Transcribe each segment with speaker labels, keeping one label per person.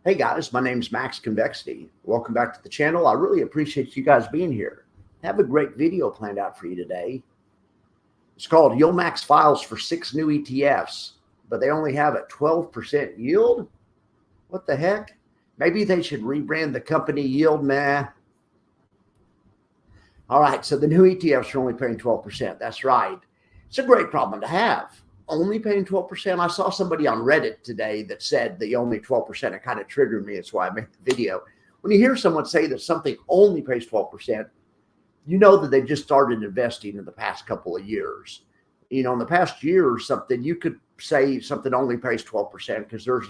Speaker 1: Hey guys, my name's Max Convexity. Welcome back to the channel. I really appreciate you guys being here. I have a great video planned out for you today. It's called YieldMax Files for 6 new ETFs, but they only have a 12% yield? What the heck? Maybe they should rebrand the company YieldMax. All right, so the new ETFs are only paying 12%. That's right. It's a great problem to have. Only paying 12%. I saw somebody on Reddit today that said the only 12%. It kind of triggered me. That's why I made the video. When you hear someone say that something only pays 12%, you know that they've just started investing in the past couple of years. You know, in the past year or something, you could say something only pays 12% because there's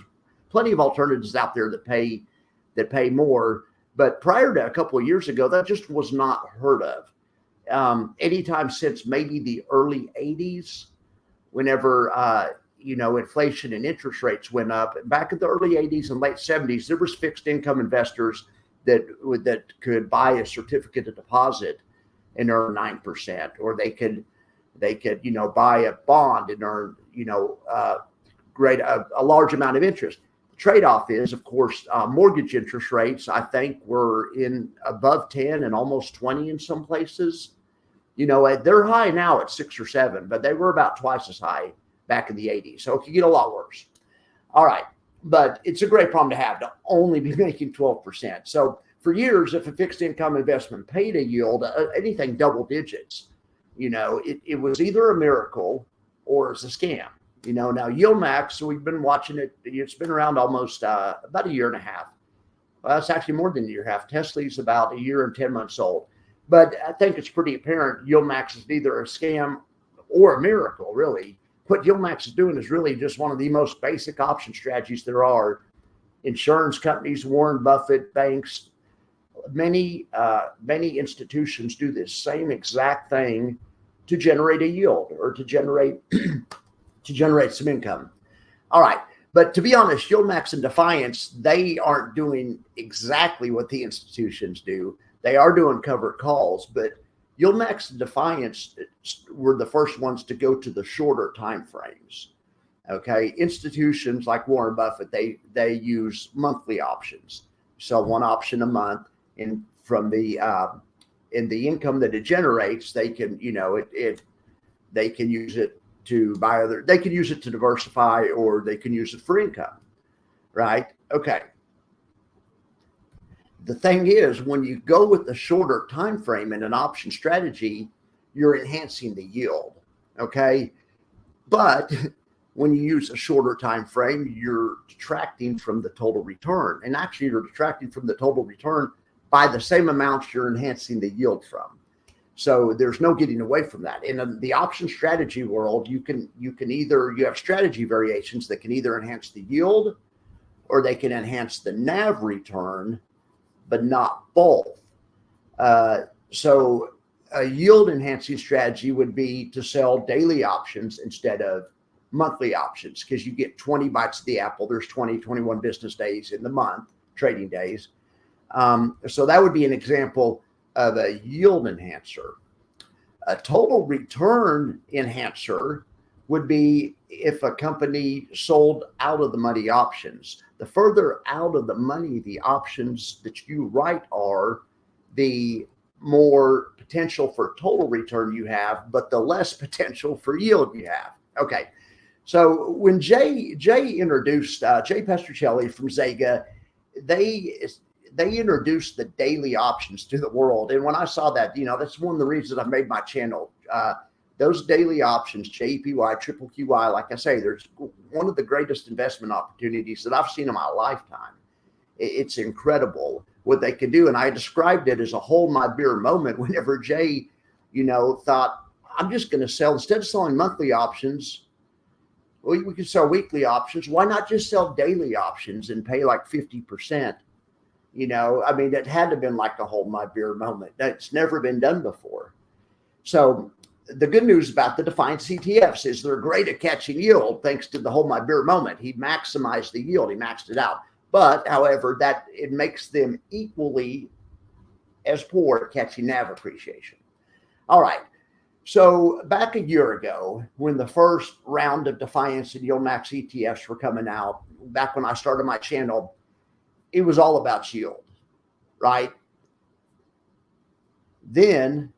Speaker 1: plenty of alternatives out there that pay more. But prior to a couple of years ago, that just was not heard of. Anytime since maybe the early 80s, whenever inflation and interest rates went up. Back in the early 80s and late 70s, there was fixed income investors that could buy a certificate of deposit and earn 9%, or they could buy a bond and earn a large amount of interest. The trade-off is, of course, mortgage interest rates, I think, were in above 10 and almost 20 in some places. You know, they're high now at 6 or 7, but they were about twice as high back in the 80s. So it could get a lot worse. All right. But it's a great problem to have, to only be making 12%. So for years, if a fixed income investment paid a yield, anything double digits, it was either a miracle or it's a scam. Now YieldMax, we've been watching it. It's been around almost about a year and a half. Well, that's actually more than a year and a half. Tesla's about a year and 10 months old. But I think it's pretty apparent YieldMax is neither a scam or a miracle, really. What YieldMax is doing is really just one of the most basic option strategies there are. Insurance companies, Warren Buffett, banks, many institutions do this same exact thing to generate a yield or to generate some income. All right. But to be honest, YieldMax and Defiance, they aren't doing exactly what the institutions do. They are doing covered calls, but YieldMax and Defiance were the first ones to go to the shorter time frames. Okay, institutions like Warren Buffett, they use monthly options. Sell one option a month, and from the income that it generates, they can they can use it to buy other. They can use it to diversify, or they can use it for income. Right? Okay. The thing is, when you go with the shorter time frame in an option strategy, you're enhancing the yield, okay? But when you use a shorter time frame, you're detracting from the total return. And actually, you're detracting from the total return by the same amounts you're enhancing the yield from. So there's no getting away from that. In the option strategy world, you have strategy variations that can either enhance the yield or they can enhance the NAV return, but not both. So a yield enhancing strategy would be to sell daily options instead of monthly options, because you get 20 bites of the apple. There's 21 business days in the month, trading days. So that would be an example of a yield enhancer. A total return enhancer would be if a company sold out of the money options. The further out of the money the options that you write are, the more potential for total return you have, but the less potential for yield you have. Okay, so when Jay introduced Jay Pestruccelli from Zega, they introduced the daily options to the world. And when I saw that, that's one of the reasons I made my channel. Those daily options, JPY, triple QY, like I say, there's one of the greatest investment opportunities that I've seen in my lifetime. It's incredible what they can do. And I described it as a hold my beer moment whenever Jay, thought, I'm just going to sell, instead of selling monthly options, well, we could sell weekly options. Why not just sell daily options and pay like 50%? That had to have been like a hold my beer moment. That's never been done before. So the good news about the Defiance ETFs is they're great at catching yield thanks to the hold my beer moment. He maximized the yield. He maxed it out. But, however, that it makes them equally as poor at catching NAV appreciation. All right. So back a year ago, when the first round of Defiance and YieldMax ETFs were coming out, back when I started my channel, it was all about yield, right? Then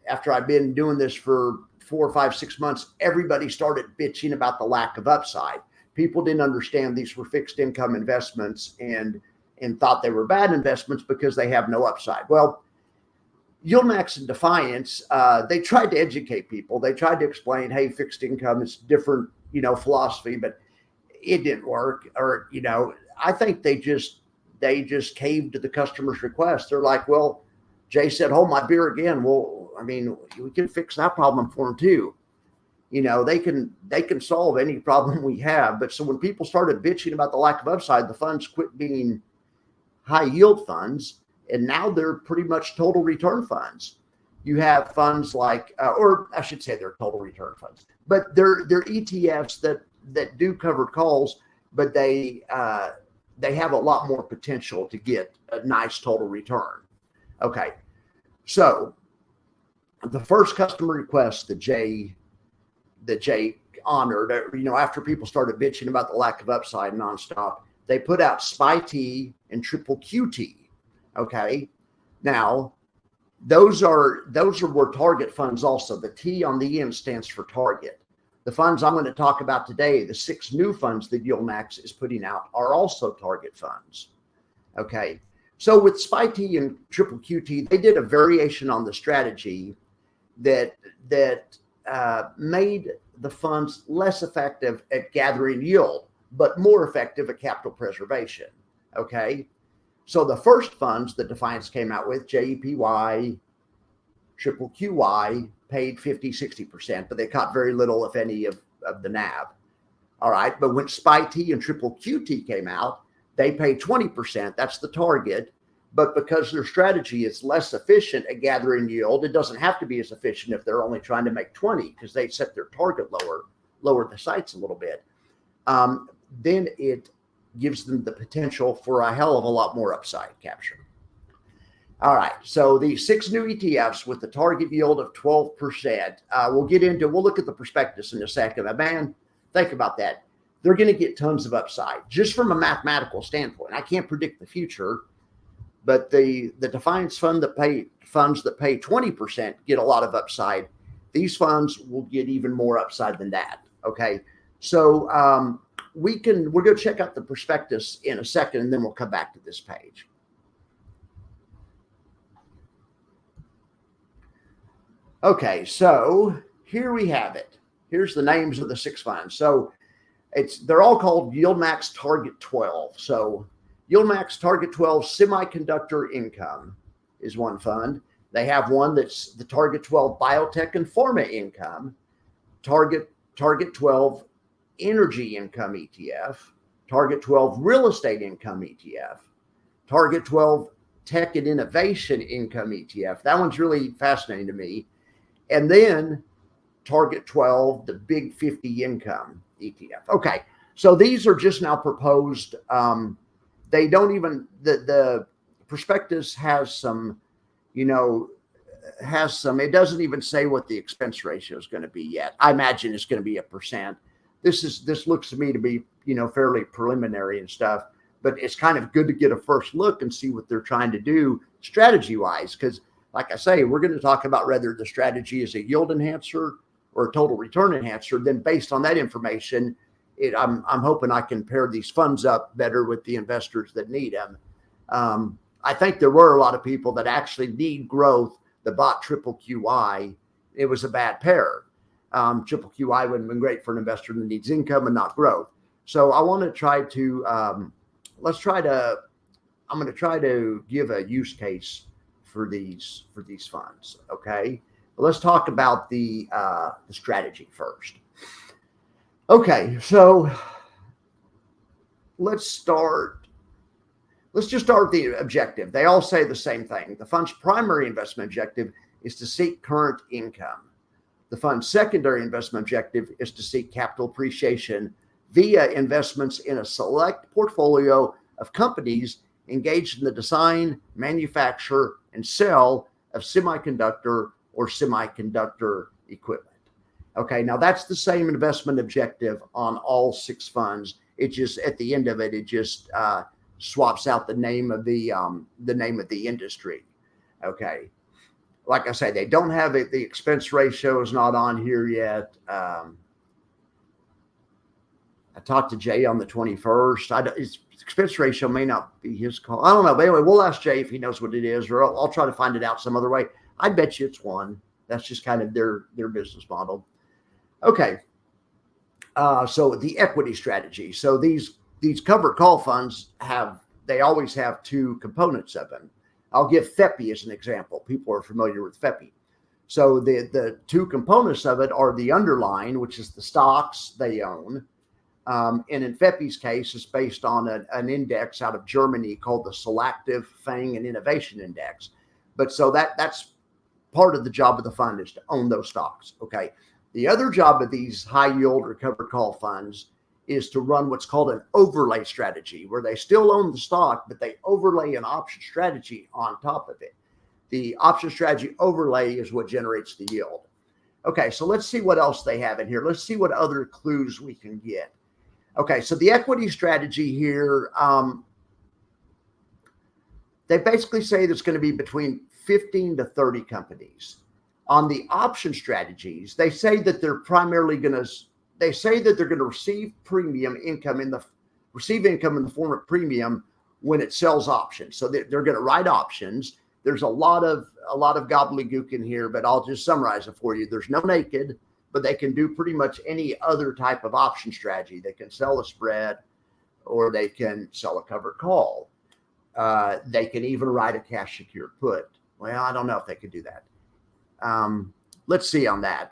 Speaker 1: after I've been doing this for 4, 5, 6 months, everybody started bitching about the lack of upside. People didn't understand these were fixed income investments and thought they were bad investments because they have no upside. Well, YieldMax and Defiance, they tried to educate people. They tried to explain, hey, fixed income is different, philosophy, but it didn't work. Or, I think they just caved to the customer's request. They're like, well, Jay said, hold my beer again. Well, I mean, we can fix that problem for them too. They can solve any problem we have. But so when people started bitching about the lack of upside, the funds quit being high yield funds, and now they're pretty much total return funds. You have funds like, or I should say they're total return funds, but they're ETFs that do covered calls, but they have a lot more potential to get a nice total return. Okay, so the first customer request that Jay honored, after people started bitching about the lack of upside nonstop, they put out SPY-T and triple QT. Okay, now those are were target funds also. The T on the end stands for target. The funds I'm going to talk about today, the 6 new funds that YieldMax is putting out, are also target funds. Okay, so with SPY-T and triple QT, they did a variation on the strategy that made the funds less effective at gathering yield, but more effective at capital preservation. Okay, so the first funds that Defiance came out with, JEPY, triple QY, paid 50, 60%, but they caught very little, if any, of the NAV. All right, but when SPY-T and triple QT came out, they paid 20%. That's the target. But because their strategy is less efficient at gathering yield, it doesn't have to be as efficient if they're only trying to make 20, because they set their target lower the sights a little bit. Then it gives them the potential for a hell of a lot more upside capture. All right, so the 6 new ETFs with the target yield of 12%. We'll look at the prospectus in a second. But man, think about that. They're going to get tons of upside just from a mathematical standpoint. I can't predict the future, but the Defiance funds that pay 20% get a lot of upside. These funds will get even more upside than that. Okay, so we're going to check out the prospectus in a second, and then we'll come back to this page. Okay, so here we have it. Here's the names of the 6 funds. So they're all called YieldMax Target 12. So YieldMax Target 12 Semiconductor Income is one fund. They have one that's the Target 12 Biotech and Pharma Income, Target 12 Energy Income ETF, Target 12 Real Estate Income ETF, Target 12 Tech and Innovation Income ETF. That one's really fascinating to me. And then Target 12, the Big 50 Income ETF. Okay, so these are just now proposed. They don't even, the prospectus has some, it doesn't even say what the expense ratio is going to be yet. I imagine it's going to be 1%. This looks to me to be, fairly preliminary and stuff, but it's kind of good to get a first look and see what they're trying to do strategy wise. Because like I say, we're going to talk about whether the strategy is a yield enhancer or a total return enhancer. Then based on that information, I'm hoping I can pair these funds up better with the investors that need them. I think there were a lot of people that actually need growth that bought triple QI. It was a bad pair. Triple QI would have been great for an investor that needs income and not growth. So I want to try to, I'm going to try to give a use case for these funds. Okay. Well, let's talk about the strategy first. Okay. So let's just start with the objective. They all say the same thing. The fund's primary investment objective is to seek current income. The fund's secondary investment objective is to seek capital appreciation via investments in a select portfolio of companies engaged in the design, manufacture, and sale of semiconductor or semiconductor equipment. Okay, now that's the same investment objective on all 6 funds. It just, at the end of it, it just swaps out the name of the industry. Okay. Like I say, they don't have it. The expense ratio is not on here yet. I talked to Jay on the 21st. His expense ratio may not be his call. I don't know. But anyway, we'll ask Jay if he knows what it is, or I'll try to find it out some other way. I bet you it's one. That's just kind of their business model. Okay. So the equity strategy. So these covered call funds they always have two components of them. I'll give FEPI as an example. People are familiar with FEPI. So the two components of it are the underlying, which is the stocks they own. And in FEPI's case, it's based on an index out of Germany called the Selective Fang and Innovation Index. But so that's part of the job of the fund, is to own those stocks. Okay. The other job of these high yield or covered call funds is to run what's called an overlay strategy, where they still own the stock, but they overlay an option strategy on top of it. The option strategy overlay is what generates the yield. Okay, so let's see what else they have in here. Let's see what other clues we can get. Okay, so the equity strategy here, they basically say there's going to be between 15 to 30 companies. On the option strategies, they say that they're primarily going to receive premium income receive income in the form of premium when it sells options. So they're going to write options. There's a lot of gobbledygook in here, but I'll just summarize it for you. There's no naked, but they can do pretty much any other type of option strategy. They can sell a spread, or they can sell a covered call. They can even write a cash secured put. Well, I don't know if they could do that. Let's see on that.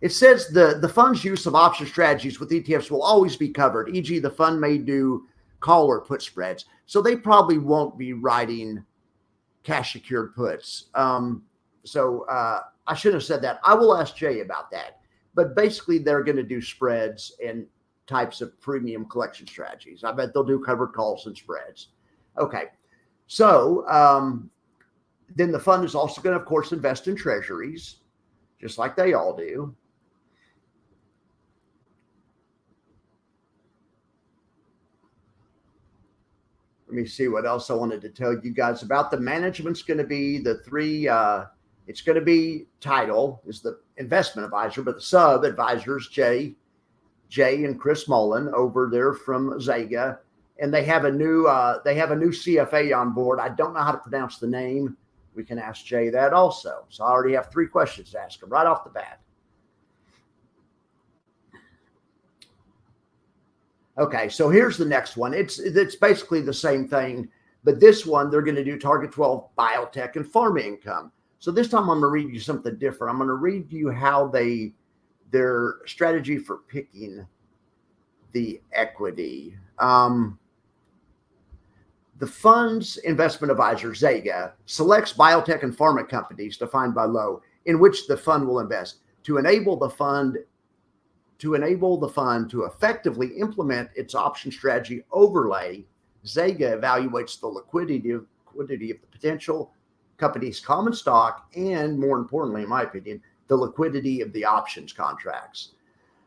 Speaker 1: It says the fund's use of option strategies with ETFs will always be covered. E.g., the fund may do call or put spreads. So they probably won't be writing cash secured puts. So I shouldn't have said that. I will ask Jay about that. But basically, they're going to do spreads and types of premium collection strategies. I bet they'll do covered calls and spreads. Okay. So then the fund is also going to, of course, invest in treasuries, just like they all do. Let me see what else I wanted to tell you guys about. The management's going to be the three. It's going to be title is the investment advisor, but the sub advisors, Jay and Chris Mullen over there from Zega, and they have a new CFA on board. I don't know how to pronounce the name. We can ask Jay that also. So I already have 3 questions to ask him right off the bat. Okay, so here's the next one. It's basically the same thing, but this one they're going to do Target 12 biotech and pharma income. So this time I'm going to read you something different. I'm going to read you how their strategy for picking the equity. The fund's investment advisor, Zega, selects biotech and pharma companies defined by low in which the fund will invest to enable the fund to effectively implement its option strategy overlay. Zega evaluates the liquidity of the potential company's common stock and, more importantly, in my opinion, the liquidity of the options contracts.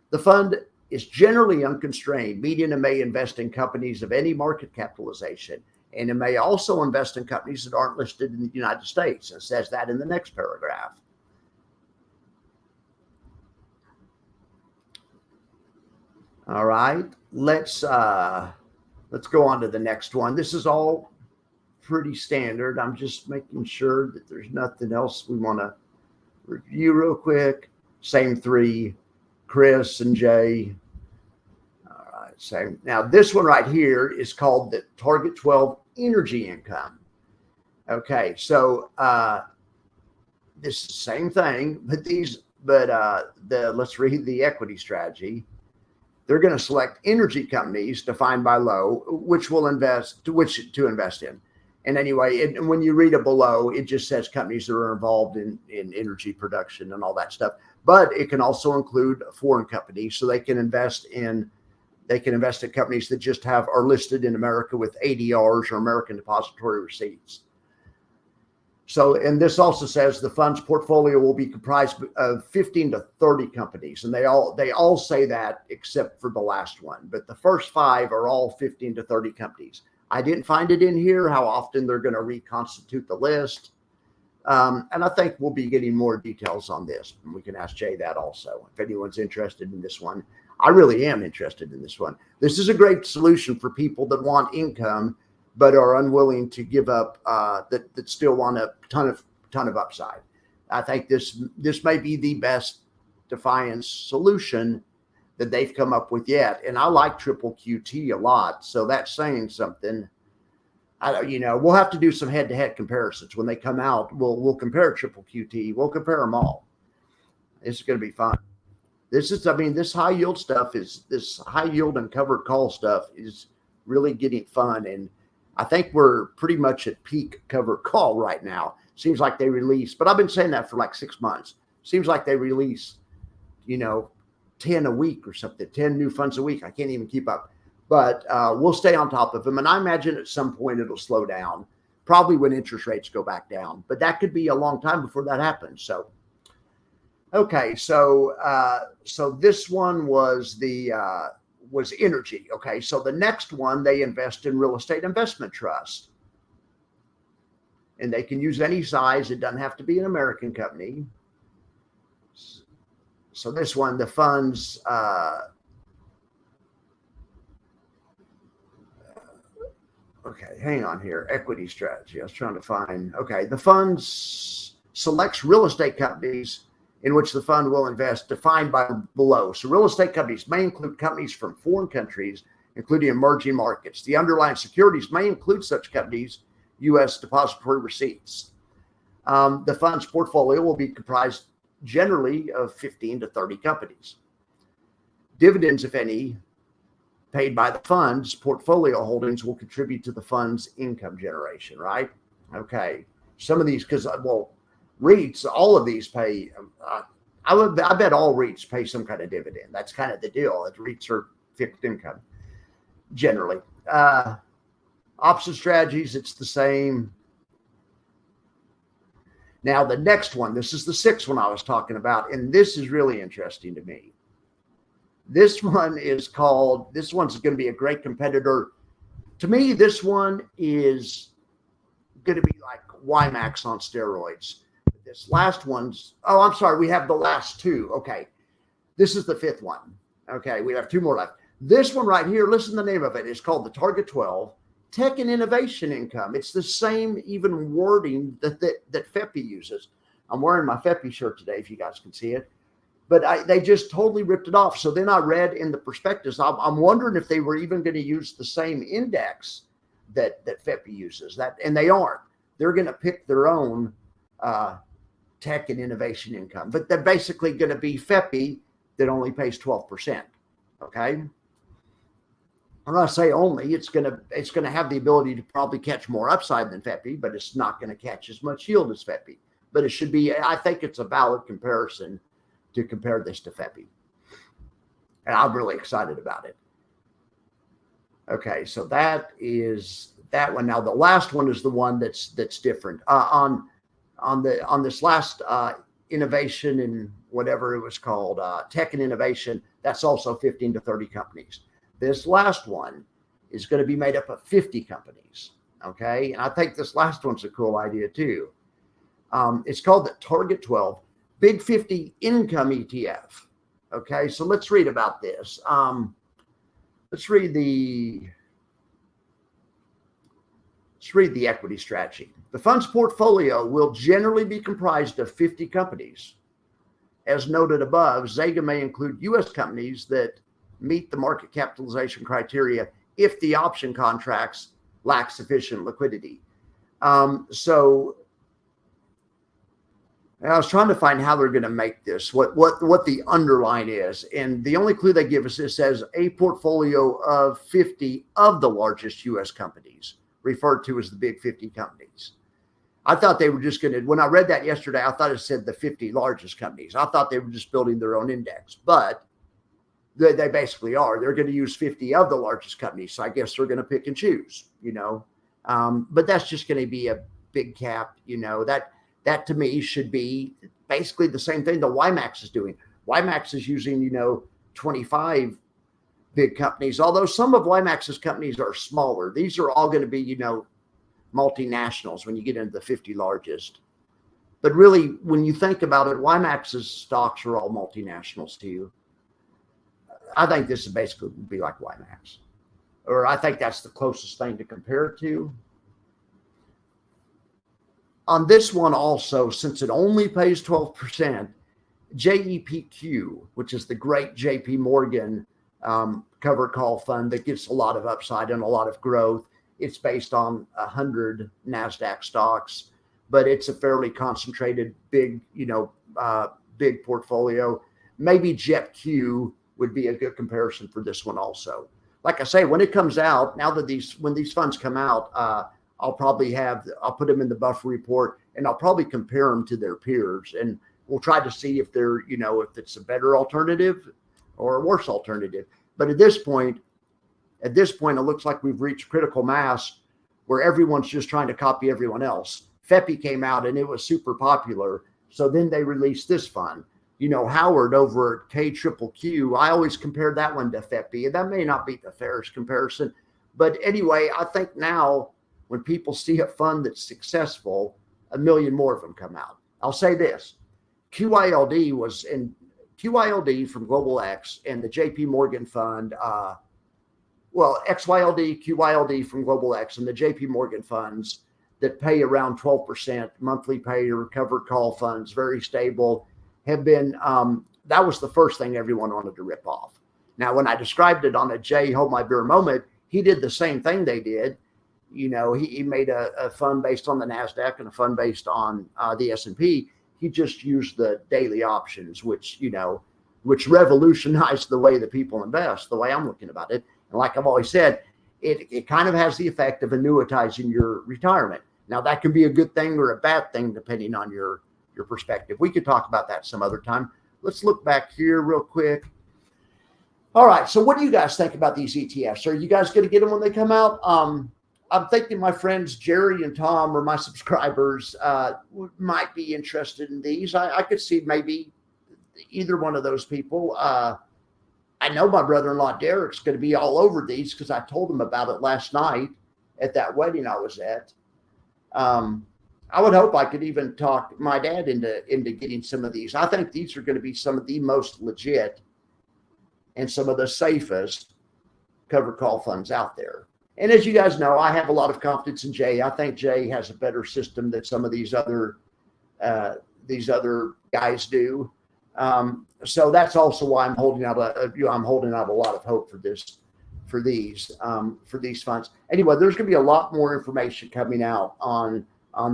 Speaker 1: The fund is generally unconstrained, meaning it may invest in companies of any market capitalization, and it may also invest in companies that aren't listed in the United States. It says that in the next paragraph. All right, let's go on to the next one. This is all pretty standard. I'm just making sure that there's nothing else we want to review real quick. Same 3, Chris and Jay. All right, same. Now this one right here is called the Target 12 Energy Income. Okay, so this is the same thing, but let's read the equity strategy. They're going to select energy companies defined by low, which to invest in. And anyway, and when you read it below, it just says companies that are involved in energy production and all that stuff. But it can also include foreign companies, so they can invest in companies that just are listed in America with ADRs or American Depository Receipts. So, and this also says the fund's portfolio will be comprised of 15 to 30 companies. And they all say that except for the last one. But the first 5 are all 15 to 30 companies. I didn't find it in here how often they're going to reconstitute the list. And I think we'll be getting more details on this. And we can ask Jay that also, if anyone's interested in this one. I really am interested in this one. This is a great solution for people that want income, but are unwilling to give up, that still want a ton of upside. I think this may be the best Defiance solution that they've come up with yet. And I like triple QT a lot. So that's saying something. We'll have to do some head-to-head comparisons when they come out. We'll compare triple QT. We'll compare them all. It's going to be fun. This high yield stuff this high yield and covered call stuff is really getting fun. And I think we're pretty much at peak covered call right now. Seems like they release, but I've been saying that for like 6 months. Seems like they release, 10 a week or something, 10 new funds a week. I can't even keep up. But we'll stay on top of them. And I imagine at some point it'll slow down, probably when interest rates go back down. But that could be a long time before that happens. So, okay. So this one was was energy. Okay. So the next one, they invest in real estate investment trust. And they can use any size. It doesn't have to be an American company. So this one, the funds... Okay, hang on here. Equity strategy. I was trying to find. Okay, the fund selects real estate companies in which the fund will invest, defined by below. So real estate companies may include companies from foreign countries, including emerging markets. The underlying securities may include such companies' U.S. depository receipts. The fund's portfolio will be comprised generally of 15 to 30 companies. Dividends, if any, paid by the fund's portfolio holdings will contribute to the fund's income generation, right? Okay. Some of these, because, REITs, all of these pay, I bet all REITs pay some kind of dividend. That's kind of the deal. REITs are fixed income, generally. Option strategies, it's the same. Now, the next one, this is the 6th one I was talking about, and this is really interesting to me. This one's going to be a great competitor. To me, this one is going to be like YieldMax on steroids. This last one's, I'm sorry, we have the last 2. Okay. This is the 5th one. Okay. We have 2 more left. This one right here, listen to the name of it. It's called the Target 12 Tech and Innovation Income. It's the same even wording that FEPI uses. I'm wearing my FEPI shirt today, if you guys can see it. But they just totally ripped it off. So then I read in the prospectus, I'm wondering if they were even going to use the same index that FEPI uses. And they aren't. They're going to pick their own tech and innovation income. But they're basically going to be FEPI that only pays 12%. Okay? When I say only, it's going to have the ability to probably catch more upside than FEPI, but it's not going to catch as much yield as FEPI. But it should be, I think it's a valid comparison to compare this to FEPI. And I'm really excited about it. Okay, so that is that one. Now the last one is the one that's different. On this last innovation and whatever it was called, tech and innovation, that's also 15 to 30 companies. This last one is going to be made up of 50 companies. Okay, and I think this last one's a cool idea too. It's called the Target 12 Big 50 Income ETF. Okay, so let's read about this. Let's read the equity strategy. The fund's portfolio will generally be comprised of 50 companies. As noted above, Zega may include U.S. companies that meet the market capitalization criteria if the option contracts lack sufficient liquidity. So I was trying to find how they're going to make this, what the underline is. And the only clue they give us, it says a portfolio of 50 of the largest U.S. companies, referred to as the big 50 companies. I thought they were just going to, when I read that yesterday, I thought it said the 50 largest companies. I thought they were just building their own index, but they basically are. They're going to use 50 of the largest companies. So I guess they're going to pick and choose, But that's just going to be big cap, that to me should be basically the same thing that YieldMax is doing. YieldMax is using, 25 big companies, although some of YieldMax's companies are smaller. These are all going to be, multinationals when you get into the 50 largest. But really, when you think about it, YieldMax's stocks are all multinationals too. I think this is basically would be like YieldMax, or I think that's the closest thing to compare it to. On this one also, since it only pays 12%, JEPQ, which is the great JP Morgan covered call fund that gets a lot of upside and a lot of growth. It's based on 100 NASDAQ stocks, but it's a fairly concentrated, big portfolio. Maybe JEPQ would be a good comparison for this one also. Like I say, when it comes out, when these funds come out, I'll put them in the buffer report, and I'll probably compare them to their peers, and we'll try to see if they're, if it's a better alternative or a worse alternative. But at this point, it looks like we've reached critical mass where everyone's just trying to copy everyone else. FEPI came out and it was super popular. So then they released this fund. Howard over at KQQQ, I always compare that one to FEPI, and that may not be the fairest comparison. But anyway, I think now when people see a fund that's successful, a million more of them come out. I'll say this. QYLD from Global X and the JP Morgan fund, XYLD, QYLD from Global X and the JP Morgan funds that pay around 12% monthly pay or covered call funds, very stable, have been, that was the first thing everyone wanted to rip off. Now, when I described it on a Jay Hold My Beer moment, he did the same thing they did. He made a fund based on the NASDAQ and a fund based on the S&P. He just used the daily options, which revolutionized the way that people invest, the way I'm looking about it. And like I've always said, it kind of has the effect of annuitizing your retirement. Now, that can be a good thing or a bad thing, depending on your perspective. We could talk about that some other time. Let's look back here real quick. All right. So what do you guys think about these ETFs? Are you guys going to get them when they come out? I'm thinking my friends Jerry and Tom, or my subscribers, might be interested in these. I could see maybe either one of those people. I know my brother-in-law Derek's going to be all over these because I told him about it last night at that wedding I was at. I would hope I could even talk my dad into getting some of these. I think these are going to be some of the most legit and some of the safest covered call funds out there. And as you guys know, I have a lot of confidence in Jay. I think Jay has a better system than some of these other guys do. So that's also why I'm holding out a lot of hope for these funds. Anyway, there's going to be a lot more information coming out on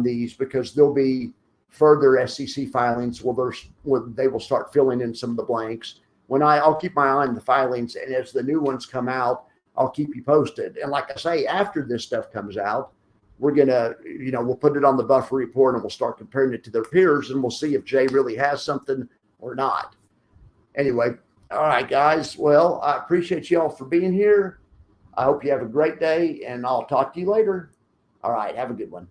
Speaker 1: these because there'll be further SEC filings where they will start filling in some of the blanks. I'll keep my eye on the filings, and as the new ones come out, I'll keep you posted. And like I say, after this stuff comes out, we're going to, we'll put it on the buffer report and we'll start comparing it to their peers, and we'll see if Jay really has something or not. Anyway, all right, guys. Well, I appreciate you all for being here. I hope you have a great day, and I'll talk to you later. All right, have a good one.